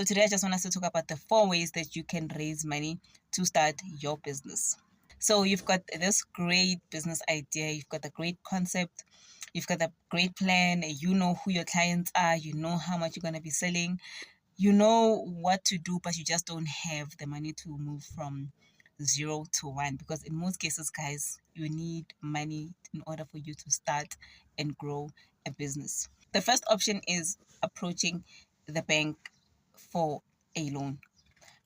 So today I just want us to talk about the 4 ways that you can raise money to start your business. So you've got this great business idea, you've got a great concept, you've got a great plan, you know who your clients are, you know how much you're going to be selling, you know what to do, but you just don't have the money to move from 0 to 1, because in most cases, guys, you need money in order for you to start and grow a business. The first option is approaching the bank for a loan,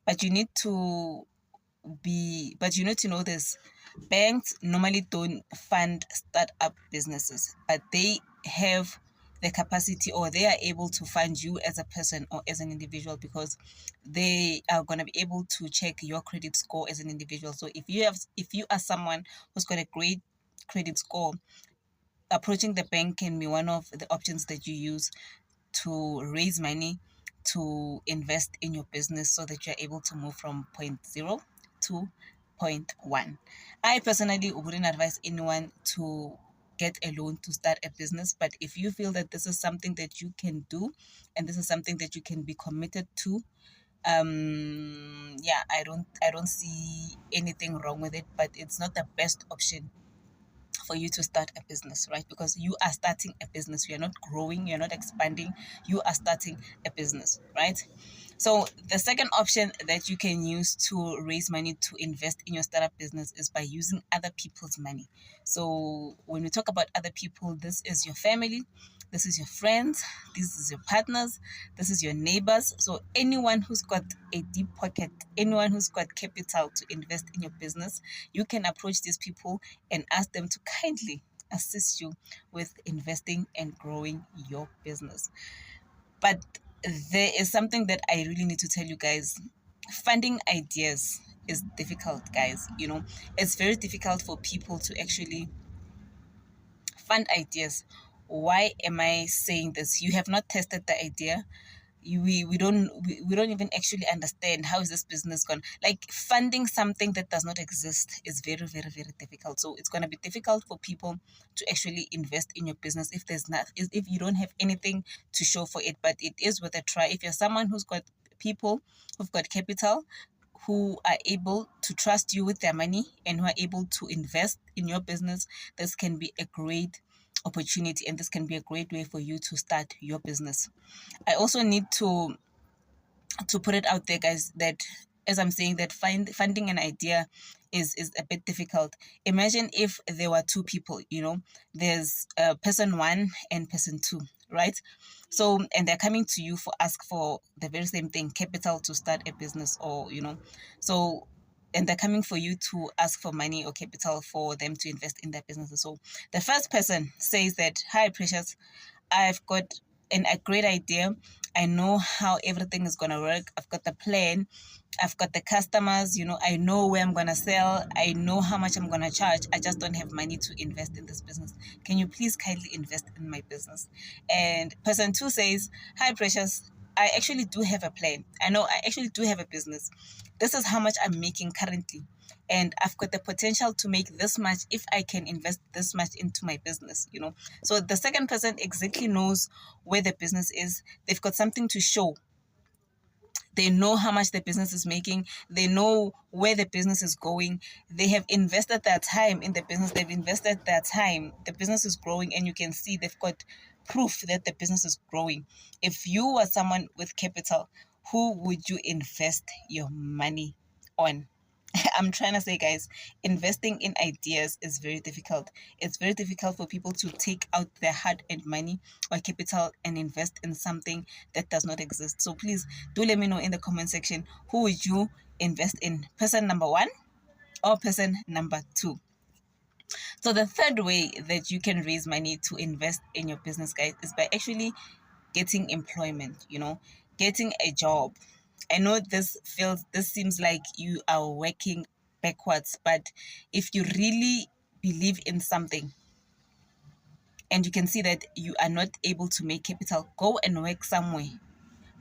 but you need to know this: banks normally don't fund startup businesses, but they have the capacity, or they are able to fund you as a person or as an individual, because they are going to be able to check your credit score as an individual. So if you are someone who's got a great credit score, approaching the bank can be one of the options that you use to raise money to invest in your business, so that you're able to move from point 0 to point 1. I personally wouldn't advise anyone to get a loan to start a business, but if you feel that this is something that you can do and this is something that you can be committed to, yeah, I don't see anything wrong with it, but it's not the best option for you to start a business, right? Because you are starting a business. You're not growing, you're not expanding, you are starting a business, right? So the second option that you can use to raise money to invest in your startup business is by using other people's money. So when we talk about other people, this is your family, this is your friends, this is your partners, this is your neighbors. So anyone who's got a deep pocket, anyone who's got capital to invest in your business, you can approach these people and ask them to kindly assist you with investing and growing your business. But there is something that I really need to tell you guys. Funding ideas is difficult, guys. It's very difficult for people to actually fund ideas. Why am I saying this? You have not tested the idea. We don't even actually understand how is this business going. Like, funding something that does not exist is very, very, very difficult. So it's going to be difficult for people to actually invest in your business if you don't have anything to show for it. But it is worth a try. If you're someone who's got people who've got capital, who are able to trust you with their money and who are able to invest in your business, this can be a great opportunity, and this can be a great way for you to start your business. I also need to put it out there, guys, that as I'm saying that funding an idea is a bit difficult. Imagine if there were two people, there's person one and person two, right? So, and they're coming to you for ask for the very same thing, capital to start a business, or so, and they're coming for you to ask for money or capital for them to invest in their businesses. So the first person says that, "Hi, Precious, I've got a great idea. I know how everything is going to work. I've got the plan. I've got the customers. I know where I'm going to sell. I know how much I'm going to charge. I just don't have money to invest in this business. Can you please kindly invest in my business?" And person two says, "Hi, Precious. I actually do have a plan. I know I actually do have a business. This is how much I'm making currently. And I've got the potential to make this much if I can invest this much into my business. So the second person exactly knows where the business is. They've got something to show. They know how much the business is making. They know where the business is going. They have invested their time in the business. They've invested their time. The business is growing, and you can see they've got proof that the business is growing. If you were someone with capital, who would you invest your money on? I'm trying to say, guys, investing in ideas is very difficult. It's very difficult for people to take out their hard-earned money or capital and invest in something that does not exist. So please do let me know in the comment section, who would you invest in, person number one or person number two? So the third way that you can raise money to invest in your business, guys, is by actually getting employment, getting a job. I know this seems like you are working backwards, but if you really believe in something and you can see that you are not able to make capital, go and work somewhere.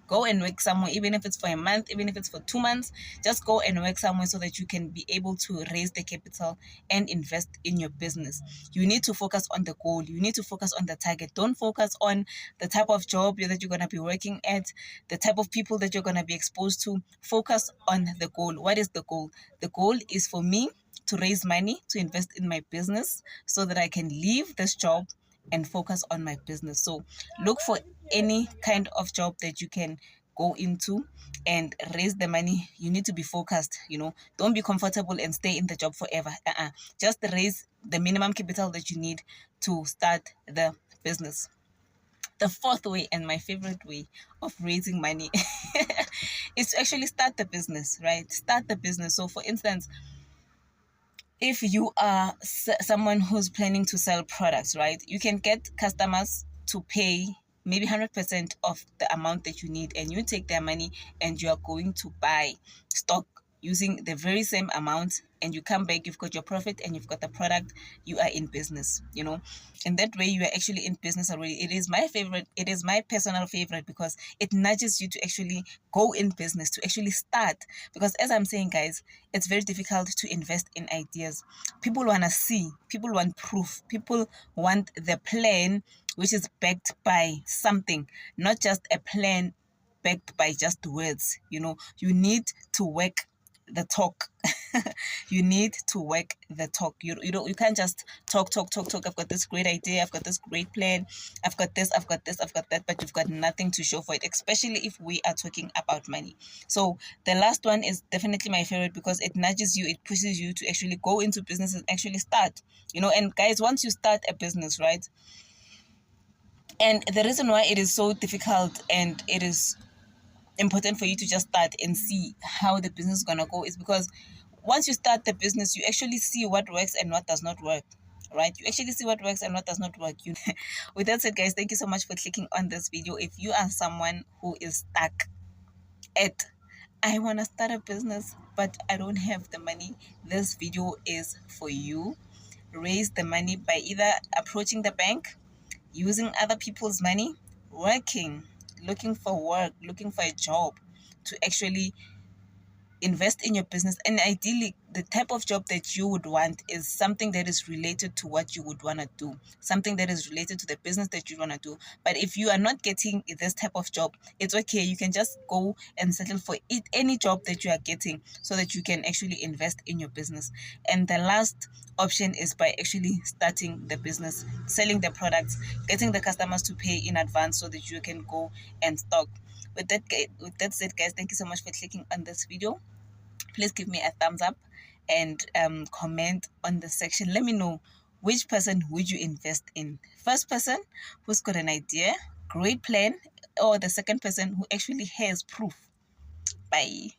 Go and work somewhere, even if it's for a month, even if it's for 2 months. Just go and work somewhere so that you can be able to raise the capital and invest in your business. You need to focus on the goal. You need to focus on the target. Don't focus on the type of job that you're going to be working at, the type of people that you're going to be exposed to. Focus on the goal. What is the goal? The goal is for me to raise money to invest in my business so that I can leave this job and focus on my business. So look for any kind of job that you can go into and raise the money. You need to be focused. Don't be comfortable and stay in the job forever. Just raise the minimum capital that you need to start the business. The fourth way, and my favorite way of raising money, is to actually start the business, right? Start the business. So for instance, if you are someone who's planning to sell products, right, you can get customers to pay maybe 100% of the amount that you need, and you take their money and you are going to buy stock using the very same amount, and you come back, you've got your profit and you've got the product. You are in business. In that way you are actually in business already. It is my favorite, it is my personal favorite, because it nudges you to actually go in business, to actually start. Because as I'm saying, guys, it's very difficult to invest in ideas. People want to see, people want proof, people want the plan which is backed by something, not just a plan backed by just words. You need to work the talk. You need to work the talk. You can't just talk. I've got this great idea, I've got this great plan, I've got this, I've got that, but you've got nothing to show for it, especially if we are talking about money. So the last one is definitely my favorite, because it nudges you, it pushes you to actually go into business and actually start. And guys, once you start a business, right, and the reason why it is so difficult and it is important for you to just start and see how the business is gonna go is because once you start the business, you actually see what works and what does not work. Right? You actually see what works and what does not work. With that said, guys, thank you so much for clicking on this video. If you are someone who is stuck at, I want to start a business, but I don't have the money, this video is for you. Raise the money by either approaching the bank, using other people's money, working, looking for work, looking for a job to actually invest in your business. And ideally, the type of job that you would want is something that is related to what you would want to do, something that is related to the business that you want to do. But if you are not getting this type of job, it's okay. You can just go and settle for any job that you are getting so that you can actually invest in your business. And the last option is by actually starting the business, selling the products, getting the customers to pay in advance so that you can go and stock. With that said, guys, thank you so much for clicking on this video. Please give me a thumbs up and comment on the section. Let me know, which person would you invest in? First person who's got an idea, great plan, or the second person who actually has proof? Bye.